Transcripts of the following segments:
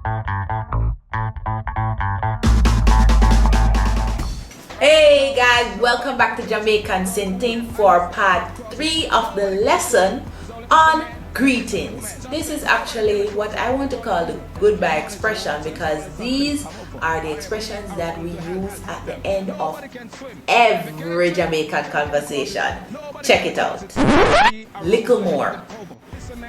Hey guys, welcome back to Jamaican Sinting for part 3 of the lesson on greetings. This is actually what I want to call the goodbye expression, because these are the expressions that we use at the end of every Jamaican conversation. Check it out. Little more.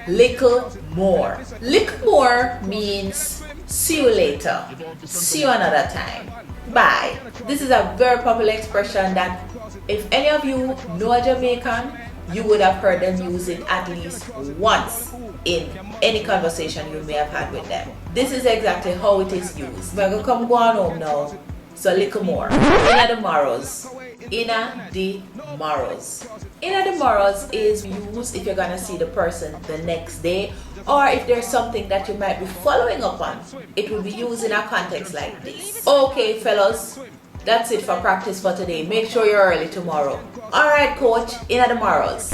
Little more. Little more means see you later. See you another time. Bye. This is a very popular expression that if any of you know a Jamaican, you would have heard them use it at least once in any conversation you may have had with them. This is exactly how it is used. We're gonna come go on home now. So little more. Inna the morrows. Inna the morrows. Inna the morrows is used if you're gonna see the person the next day, or if there's something that you might be following up on. It will be used in a context like this. Okay, fellas, that's it for practice for today. Make sure you're early tomorrow. Alright, coach, inna the morrows.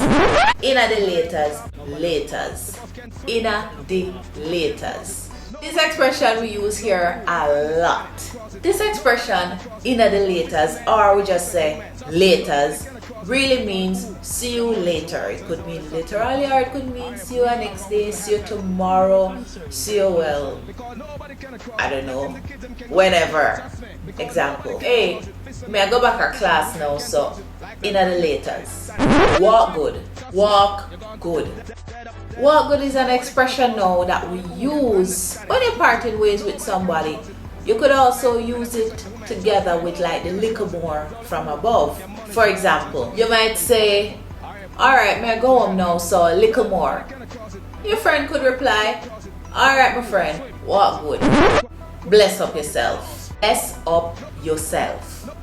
Inna the laters. Inna the laters. This expression we use here a lot. This expression, inna the laters, or we just say laters, really means see you later. It could mean literally, or it could mean see you next day, see you tomorrow, see you, well, I don't know, whenever. Example, hey, may I go back to class now, so inna the laters. Walk good. Walk good. Walk good is an expression now that we use when you're parting ways with somebody. You could also use it together with like the little more from above. For example, you might say, alright, may I go home now, so a little more. Your friend could reply, alright my friend, walk good. Bless up yourself. Bless up yourself.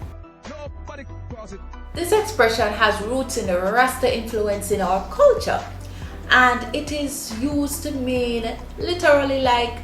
This expression has roots in the Rasta influence in our culture, and it is used to mean literally like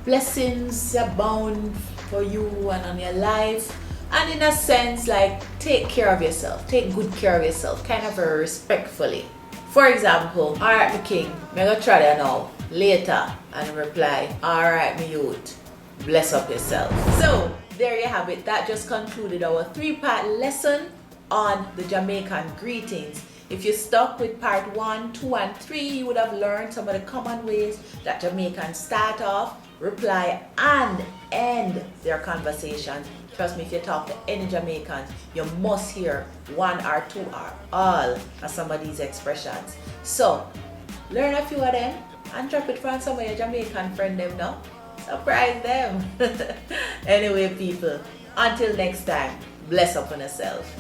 blessings abound for you and on your life, and in a sense like take care of yourself, take good care of yourself, kind of respectfully. For example, alright my king, me go try that now, later, and reply, alright my youth, bless up yourself. So there you have it. That just concluded our 3-part lesson on the Jamaican greetings. If you stuck with part 1, 2, and 3, you would have learned some of the common ways that Jamaicans start off, reply, and end their conversations. Trust me, if you talk to any Jamaicans, you must hear 1 or 2 or all of some of these expressions. So, learn a few of them and drop it from some of your Jamaican friends them now. Surprise them. Anyway, people, until next time, bless up on yourself.